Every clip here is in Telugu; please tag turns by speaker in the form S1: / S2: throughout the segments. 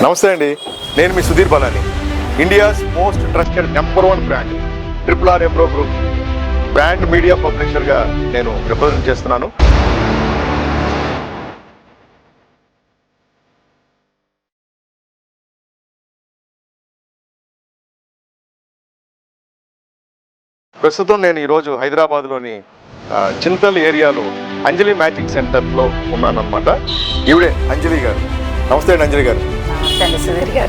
S1: నమస్తే అండి, నేను మీ Sudhir Balani. India's most trusted #1 brand RRR Embro group brand media పబ్లిషర్గా నేను రిప్రజెంట్ చేస్తున్నాను. ప్రస్తుతం నేను ఈరోజు హైదరాబాద్లోని చింతల్ ఏరియాలో అంజలి మ్యాచింగ్ సెంటర్లో ఉన్నానన్నమాట. ఈవిడే అంజలి గారు. నమస్తే అండి అంజలి గారు.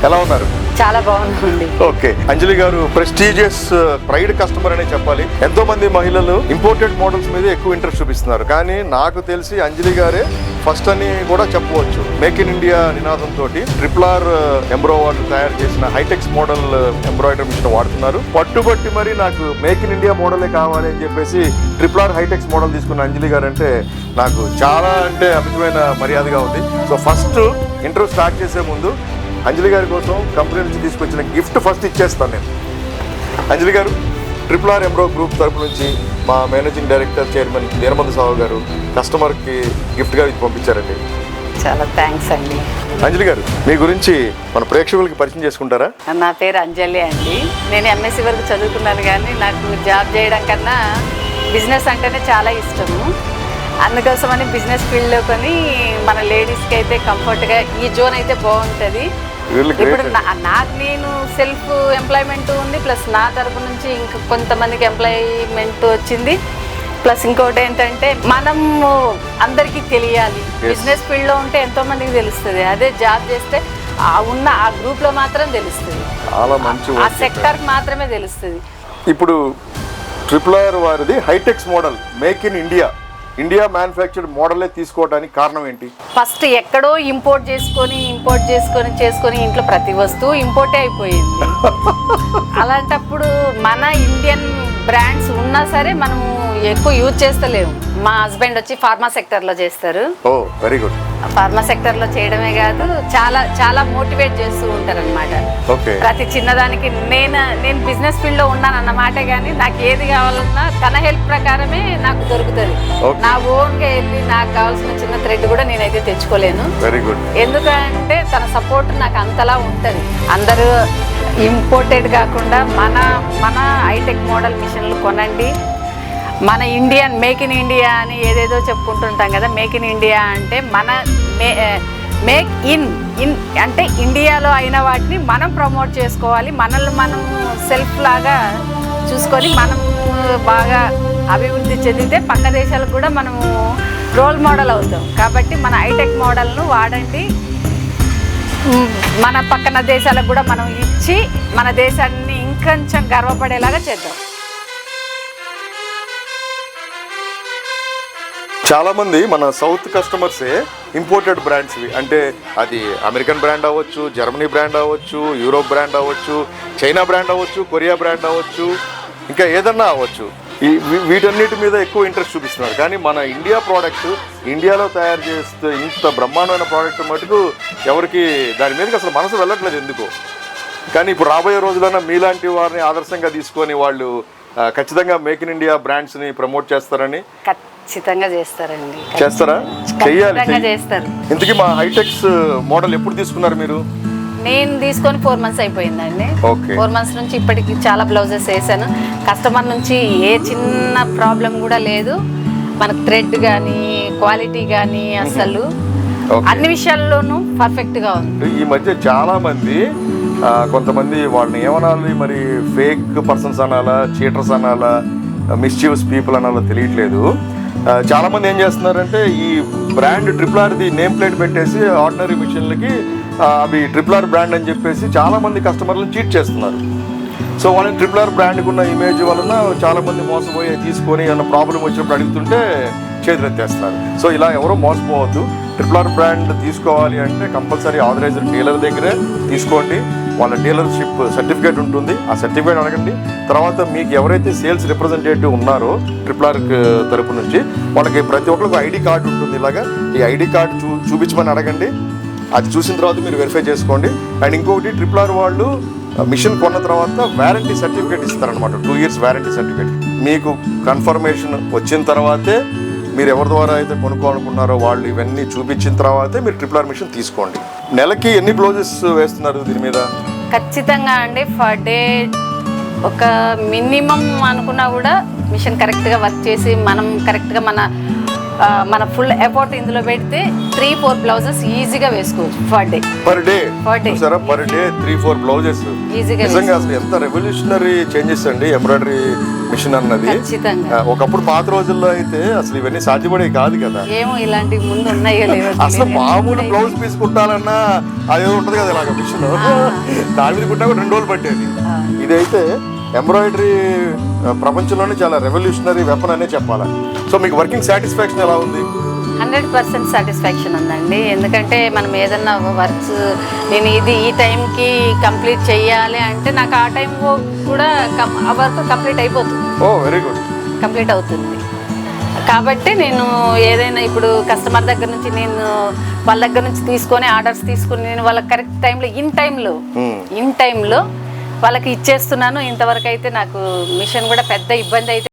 S1: ఎలా ఉన్నారు?
S2: చాలా బాగుంది.
S1: ఓకే, అంజలి గారు ప్రెస్టీజియస్ ప్రైడ్ కస్టమర్ అనే చెప్పాలి. ఎంతో మంది మహిళలు ఇంపోర్టెడ్ మోడల్స్ మీద ఎక్కువ ఇంట్రెస్ట్ చూపిస్తున్నారు, కానీ నాకు తెలిసి అంజలి గారే ఫస్ట్ అని కూడా చెప్పవచ్చు. మేక్ ఇన్ ఇండియా నినాదంతో RRR ఎంబ్రో వాళ్ళు తయారు చేసిన హైటెక్స్ మోడల్ ఎంబ్రాయిడరీ మిషన్ వాడుతున్నారు. పట్టుబట్టి మరి నాకు మేక్ ఇన్ ఇండియా మోడలే కావాలి అని చెప్పేసి RRR హైటెక్స్ మోడల్ తీసుకున్న అంజలి గారు అంటే నాకు చాలా అమితమైన మర్యాదగా ఉంది. సో ఫస్ట్ ఇంటర్వ్యూ స్టార్ట్ చేసే ముందు అంజలి గారి కోసం కంపెనీ నుంచి తీసుకొచ్చిన గిఫ్ట్ ఫస్ట్ ఇచ్చేస్తాను నేను. అంజలి గారు, RRR ఎంబ్రో గ్రూప్ తరపు నుంచి మా మేనేజింగ్ డైరెక్టర్ చైర్మన్ వీరమందు సావు గారు కస్టమర్కి గిఫ్ట్గా ఇది పంపించారండి.
S2: చాలా థ్యాంక్స్ అండి.
S1: అంజలి గారు, మీ గురించి మన ప్రేక్షకులకి పరిచయం చేసుకుంటారా?
S2: నా పేరు అంజలి అండి. నేను MSc వరకు చదువుకున్నాను, కానీ నాకు జాబ్ చేయడం కన్నా బిజినెస్ అంటేనే చాలా ఇష్టము. అందుకోసమని బిజినెస్ ఫీల్డ్లో కొని మన లేడీస్కి అయితే కంఫర్ట్గా ఈ జోన్ అయితే బాగుంటుంది. ఇప్పుడు నాకు నేను సెల్ఫ్ ఎంప్లాయ్మెంట్ ఉంది, ప్లస్ నా తరపు నుంచి ఇంకా కొంతమందికి ఎంప్లాయ్మెంట్ వచ్చింది. ప్లస్ ఇంకోటి ఏంటంటే మనం అందరికీ తెలియాలి. బిజినెస్ ఫీల్డ్లో ఉంటే ఎంతో మందికి తెలుస్తుంది, అదే జాబ్ చేస్తే ఉన్న ఆ గ్రూప్లో మాత్రం తెలుస్తుంది, ఆ సెక్టర్కి మాత్రమే తెలుస్తుంది.
S1: ఇప్పుడు RRR వారిది Hitex model make in India manufactured మోడలే తీసుకోవడానికి కారణం ఏంటి?
S2: ఫస్ట్ ఎక్కడో ఇంపోర్ట్ చేసుకొని ఇంట్లో ప్రతి వస్తువు ఇంపోర్టే అయిపోయింది. అలాంటప్పుడు మన ఇండియన్ బ్రాండ్స్ ఉన్నా సరే మనము ఎక్కువ యూజ్ చేస్తలేము. మా హస్బెండ్ వచ్చి ఫార్మా సెక్టర్లో చేస్తారు.
S1: ఓ వెరీ గుడ్.
S2: ఫార్మా సెక్టర్లో చేయడమే కాదు, చాలా మోటివేట్ చేస్తూ ఉంటారు అనమాట. ప్రతి చిన్నదానికి నేను బిజినెస్ ఫీల్డ్లో ఉన్నాను అన్నమాటే, కానీ నాకు ఏది కావాలన్నా తన హెల్ప్ ప్రకారమే నాకు దొరుకుతుంది. నా ఓన్గా వెళ్ళి నాకు కావాల్సిన చిన్న థ్రెడ్ కూడా నేనైతే తెచ్చుకోలేను.
S1: Very good. ఎందుకంటే
S2: తన సపోర్ట్ నాకు అంతలా ఉంటుంది. అందరూ ఇంపోర్టెడ్ కాకుండా మన హైటెక్ మోడల్ మిషన్లు కొనండి. మన ఇండియన్ మేక్ ఇన్ ఇండియా అని ఏదేదో చెప్పుకుంటుంటాం కదా. మేక్ ఇన్ ఇండియా అంటే మన మేక్ ఇన్ అంటే ఇండియాలో అయిన వాటిని మనం ప్రమోట్ చేసుకోవాలి. మనల్ని మనం సెల్ఫ్ లాగా చూసుకొని మనం బాగా అభివృద్ధి చెందితే పక్క దేశాలకు కూడా మనము రోల్ మోడల్ అవుతాం. కాబట్టి మన హైటెక్ మోడల్ను వాడండి. మన పక్కన దేశాలకు కూడా మనం ఇచ్చి మన దేశాన్ని ఇంకొంచెం గర్వపడేలాగా చేద్దాం.
S1: చాలా మంది మన సౌత్ కస్టమర్సే ఇంపోర్టెడ్ బ్రాండ్స్, అంటే అది అమెరికన్ బ్రాండ్ అవ్వచ్చు, జర్మనీ బ్రాండ్ అవ్వచ్చు, యూరోప్ బ్రాండ్ అవ్వచ్చు, చైనా బ్రాండ్ అవ్వచ్చు, కొరియా బ్రాండ్ అవ్వచ్చు, ఇంకా ఏదన్నా అవ్వచ్చు, వీటన్నిటి మీద ఎక్కువ ఇంట్రెస్ట్ చూపిస్తున్నారు. కానీ మన ఇండియా ప్రోడక్ట్ ఇండియాలో తయారు చేస్తే ఇంత బ్రహ్మాండమైన ప్రోడక్ట్ మటుకు ఎవరికి దాని మీదకి అసలు మనసు వెళ్ళట్లేదు ఎందుకో. కానీ ఇప్పుడు రాబోయే రోజుల్లోనే మీలాంటి వారిని ఆదర్శంగా తీసుకొని వాళ్ళు ఖచ్చితంగా మేక్ ఇన్ ఇండియా బ్రాండ్స్ని ప్రమోట్ చేస్తారని.
S2: ఖచ్చితంగా చేస్తారండి.
S1: చేస్తారా?
S2: చేస్తారు.
S1: ఇంతకీ మా హైటెక్స్ మోడల్ ఎప్పుడు తీసుకున్నారు మీరు?
S2: నేను తీసుకొని 4 months అయిపోయిందండి. 4 months నుంచి ఇప్పటికి చాలా బ్లౌజెస్ వేసాను. కస్టమర్ నుంచి ఏ చిన్న ప్రాబ్లం కూడా లేదు. మనకు థ్రెడ్ కానీ క్వాలిటీ కానీ అసలు అన్ని విషయాల్లోనూ పర్ఫెక్ట్గా ఉంది.
S1: ఈ మధ్య చాలా మంది కొంతమంది వాళ్ళని ఏమనాలి, మరి ఫేక్ పర్సన్స్ అనాలా, చీటర్స్ అనాలా, మిస్చీవ్స్ పీపుల్ అనాలో తెలియట్లేదు. చాలామంది ఏం చేస్తున్నారంటే ఈ బ్రాండ్ RRRది నేమ్ ప్లేట్ పెట్టేసి ఆర్డినరీ మిషన్లకి అవి RRR బ్రాండ్ అని చెప్పేసి చాలామంది కస్టమర్లను చీట్ చేస్తున్నారు. సో వాళ్ళని RRR బ్రాండ్కి ఉన్న ఇమేజ్ వలన చాలామంది మోసపోయి తీసుకొని ఏమైనా ప్రాబ్లం వచ్చినప్పుడు అడుగుతుంటే చేతులెత్తేస్తున్నారు. సో ఇలా ఎవరో మోసపోవద్దు. RRR బ్రాండ్ తీసుకోవాలి అంటే కంపల్సరీ ఆథరైజ్డ్ డీలర్ దగ్గరే తీసుకోండి. వాళ్ళ డీలర్షిప్ సర్టిఫికేట్ ఉంటుంది, ఆ సర్టిఫికేట్ అడగండి. తర్వాత మీకు ఎవరైతే సేల్స్ రిప్రజెంటేటివ్ ఉన్నారో RRR తరపు నుంచి వాళ్ళకి ప్రతి ఒక్కరికి ID కార్డు ఉంటుంది. ఇలాగా ఈ ID కార్డు చూపించమని అడగండి. అది చూసిన తర్వాత మీరు వెరిఫై చేసుకోండి. అండ్ ఇంకొకటి RRR వాళ్ళు మిషన్ కొన్న తర్వాత వారంటీ సర్టిఫికేట్ ఇస్తారనమాట. 2 years వారంటీ సర్టిఫికేట్. మీకు కన్ఫర్మేషన్ వచ్చిన తర్వాతే మీరు ఎవరి ద్వారా అయితే కొనుక్కోవాలనుకున్నారో వాళ్ళు ఇవన్నీ చూపించిన తర్వాతే మీరు RRR మిషన్ తీసుకోండి. నెలకి ఎన్ని బ్లౌజెస్ వేస్తున్నారు దీని మీద?
S2: ఖచ్చితంగా అండి, పర్ డే ఒక మినిమం అనుకున్నా కూడా మిషన్ కరెక్ట్గా వర్క్ చేసి మనం కరెక్ట్గా మన ఫుల్ ఎఫర్ట్ ఇందులో పెడితే 3-4 బ్లౌజెస్ ఈజీగా వేసుకోవచ్చు
S1: పర్ డే. సరే, పర్ డే 3-4 బ్లౌజెస్
S2: ఈజీగా.
S1: నిజంగా అసలు ఎంత రెవల్యూషనరీ చేంజెస్ అండి ఎంబ్రాయిడరీ మిషన్ అన్నది.
S2: ఖచ్చితంగా.
S1: ఒకప్పుడు పాత రోజుల్లో అయితే అసలు ఇవన్నీ సాధ్యపడేవి కాదు కదా.
S2: ఏమో ఇలాంటి ముందు ఉన్నాయో లేవో.
S1: అసలు మామూలు బ్లౌజ్ పీస్ కుట్టాలన్నా అదేదో ఉంటది కదా ఇలాగ మిషన్, దాని మీద కుట్టా కూడా 2 రోజులు పట్టేది. ఇదైతే ఎంబ్రాయిడరీ ప్రపంచంలోనే చాలా రెవల్యూషనరీ వెపన్ అనే చెప్పాలి. సో మీకు వర్కింగ్ సాటిస్ఫాక్షన్ ఎలా ఉంది?
S2: 100% సాటిస్ఫాక్షన్ ఉందండి. ఎందుకంటే మనం ఏదన్నా వర్క్స్ నేను ఈ టైంకి కంప్లీట్ చేయాలి అంటే నాకు ఆ టైం కూడా ఆ వర్క్ కంప్లీట్ అయిపోతుంది.
S1: ఓ వెరీ గుడ్.
S2: కంప్లీట్ అవుతుంది కాబట్టి నేను ఏదైనా ఇప్పుడు కస్టమర్ దగ్గర నుంచి వాళ్ళ దగ్గర నుంచి తీసుకొని ఆర్డర్స్ తీసుకొని నేను వాళ్ళకి కరెక్ట్ టైంలో ఇన్ టైంలో వాళ్ళకి ఇచ్చేస్తున్నాను. ఇంతవరకు అయితే నాకు మిషన్ కూడా పెద్ద ఇబ్బంది అయితే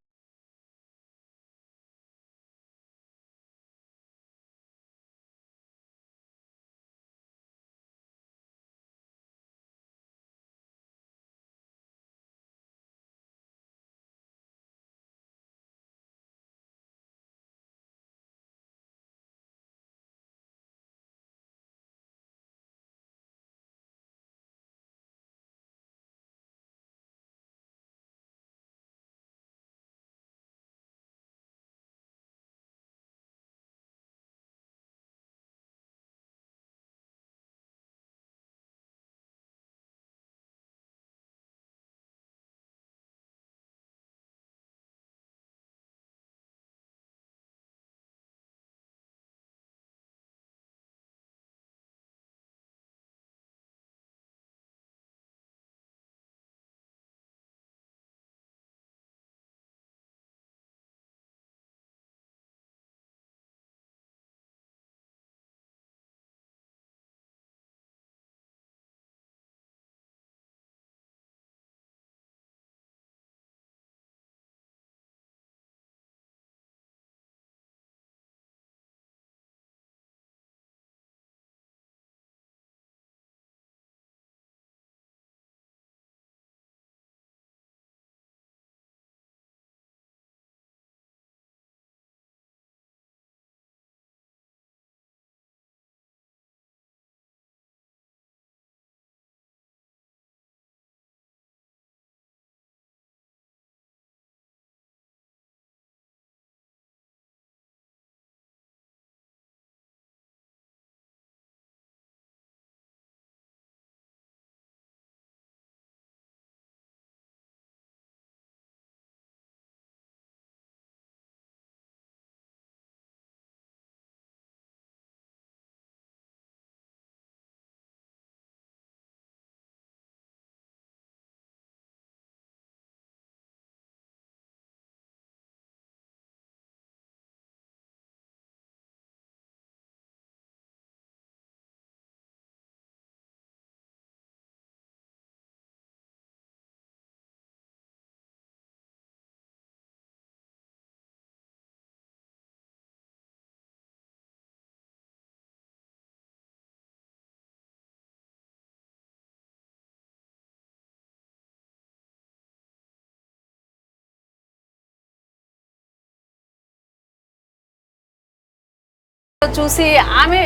S2: చూసి ఆమె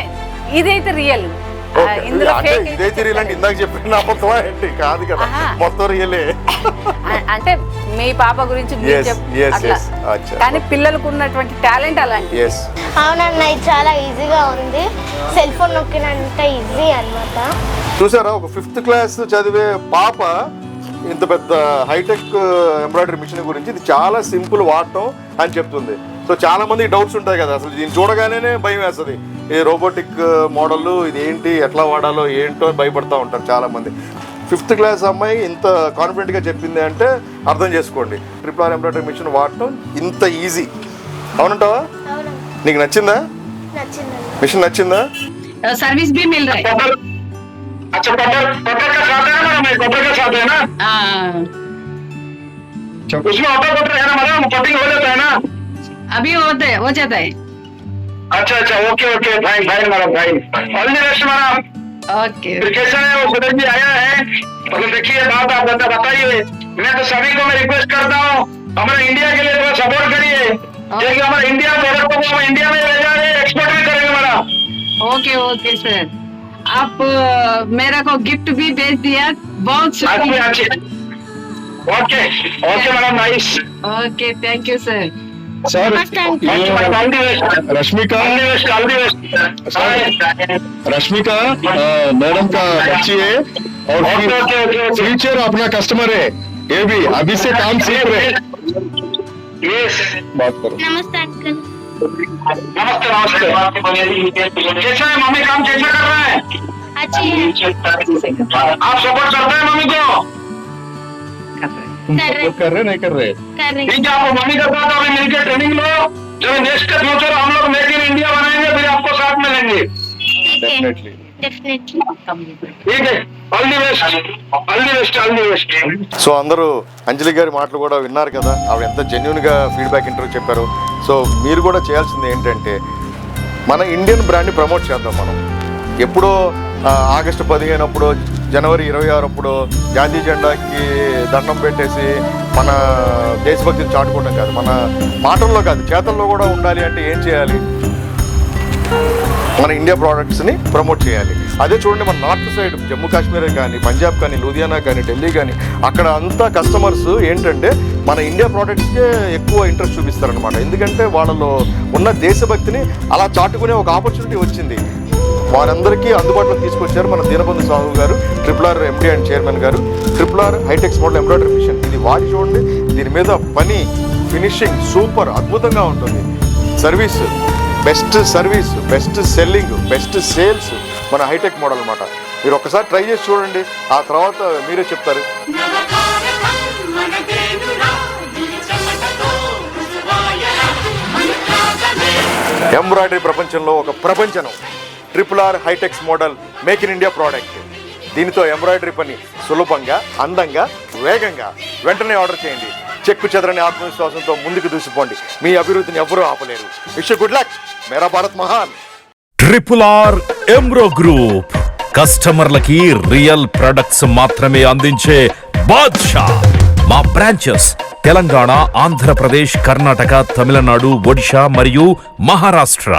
S2: ఇదైతే రియల్ ఇందులో
S1: ఇదైతే రియల్ అంటే ఇందాక చెప్పిన అబద్ధమా ఏంటి? కాదు కదా, మొత్తం రియలే.
S2: అంటే మీ పాప గురించి కానీ పిల్లలకు ఉన్నటువంటి టాలెంట్ అలాంటి.
S3: అవునన్న, ఇది చాలా ఈజీగా ఉంది. సెల్ ఫోన్ నొక్కినంత ఈజీ అన్నమాట.
S1: చూసారా, ఒక 5th క్లాస్ చదివే పాప ఇంత పెద్ద హైటెక్ ఎంబ్రాయిడరీ మిషన్ గురించి ఇది చాలా సింపుల్ వాడటం అని చెప్తుంది. సో చాలా మందికి డౌట్స్ ఉంటాయి కదా, అసలు దీన్ని చూడగానే భయం వేస్తుంది. ఈ రోబోటిక్ మోడల్ ఇది ఏంటి, ఎట్లా వాడాలో ఏంటో అని భయపడతా ఉంటారు చాలా మంది. 5th క్లాస్ అమ్మాయి ఇంత కాన్ఫిడెంట్గా చెప్పింది అంటే అర్థం చేసుకోండి, RRR ఎంబ్రాయిడరీ మిషన్ వాడటం ఇంత ఈజీ. అవునంటావా? నీకు నచ్చిందా? మిషన్ నచ్చిందా?
S2: सर्विस भी मिल रहा है।
S4: अच्छा, पटर का साथ है ना मैडम? पटर का साथ है ना? उसमें ऑटो कटर है ना मैडम? कटिंग हो जाता है ना?
S2: अभी हो जाता है।
S4: अच्छा, okay, fine madam, fine. All the best madam.
S2: Okay
S4: फिर कैसा है वो सुरेश जी आया है, मतलब देखिए बात आप बताइए। मैं तो सभी को मैं रिक्वेस्ट करता हूँ, हमारे इंडिया के लिए थोड़ा सपोर्ट करिए, क्योंकि हमारे इंडिया प्रोडक्ट को हम इंडिया में ले जाएंगे, एक्सपोर्ट भी करेंगे हमारा।
S2: ओके ओके सर, आप मेरा को गिफ्ट भी भेज दिया, बहुत शुक्रिया।
S4: अच्छी okay okay madam, nice.
S2: Okay thank you sir.
S1: Sir
S4: Rashmika
S1: Rashmika madam का बच्ची है और फ्यूचर अपना कस्टमर है, ये भी अभी से काम सीख रहे हैं। बात करो।
S3: नमस्ते अंकल।
S4: नमस्ते नमस्ते। कैसा है मम्मी, काम कैसा कर रहा है?
S3: अच्छी है।
S4: आप सपोर्ट करते हैं मम्मी को?
S1: कर रहे नहीं कर रहे?
S4: ठीक है, आपको मम्मी के साथ अभी मिलकर ट्रेनिंग लो, जब नेक्स्ट के फ्यूचर हम लोग मेक इन इंडिया बनाएंगे, फिर आपको साथ में लेंगे।
S1: Definitely
S3: definitely.
S4: ठीक है, all the best, all the best, all the best.
S1: So అందరూ అంజలి గారి మాటలు కూడా విన్నారు కదా, ఆవిడ ఎంత జెన్యున్గా ఫీడ్బ్యాక్ ఇంటర్వ్యూ చెప్పారు. సో మీరు కూడా చేయాల్సింది ఏంటంటే మన ఇండియన్ బ్రాండ్ని ప్రమోట్ చేద్దాం. మనం ఎప్పుడో ఆగస్టు 15 అప్పుడు, జనవరి 26 అప్పుడు జాతీయ జెండాకి దండం పెట్టేసి మన దేశభక్తిని చాటుకోవడం కాదు, మన మాటల్లో కాదు చేతల్లో కూడా ఉండాలి. అంటే ఏం చేయాలి? మన ఇండియా ప్రోడక్ట్స్ని ప్రమోట్ చేయాలి. అదే చూడండి, మన నార్త్ సైడ్ జమ్మూ కాశ్మీర్ కానీ, పంజాబ్ కానీ, లూధియానా కానీ, ఢిల్లీ కానీ, అక్కడ అంతా కస్టమర్స్ ఏంటంటే మన ఇండియా ప్రోడక్ట్స్కే ఎక్కువ ఇంట్రెస్ట్ చూపిస్తారనమాట. ఎందుకంటే వాళ్ళలో ఉన్న దేశభక్తిని అలా చాటుకునే ఒక ఆపర్చునిటీ వచ్చింది. వారందరికీ అందుబాటులో తీసుకొచ్చారు మన దీనబంధు సాహు గారు, RRR ఎండి అండ్ చైర్మన్ గారు. RRR Hitex model embroidery machine, ఇది వాడి చూడండి, దీని మీద పని ఫినిషింగ్ సూపర్ అద్భుతంగా ఉంటుంది. Service best service, best selling, best sales మన హైటెక్ మోడల్ అన్నమాట. మీరు ఒకసారి ట్రై చేసి చూడండి, ఆ తర్వాత మీరే చెప్తారు. ఎంబ్రాయిడరీ ప్రపంచంలో ఒక ప్రపంచం RRR Hitex model make in India product. దీనితో ఎంబ్రాయిడరీ పని సులభంగా, అందంగా, వేగంగా వెంటనే ఆర్డర్ చేయండి. చెక్కు చెదరని ఆత్మవిశ్వాసంతో ముందుకు దూసిపోండి. మీ అభివృద్ధిని ఎవరూ ఆపలేరు. Wish good luck. మేరా భారత్ మహాన్.
S5: RRR ఎంబ్రో గ్రూప్ కస్టమర్లకి రియల్ ప్రొడక్ట్స్ మాత్రమే అందించే బాద్షా. మా బ్రాంచెస్ తెలంగాణ, ఆంధ్రప్రదేశ్, కర్ణాటక, తమిళనాడు, ఒడిషా మరియు మహారాష్ట్ర.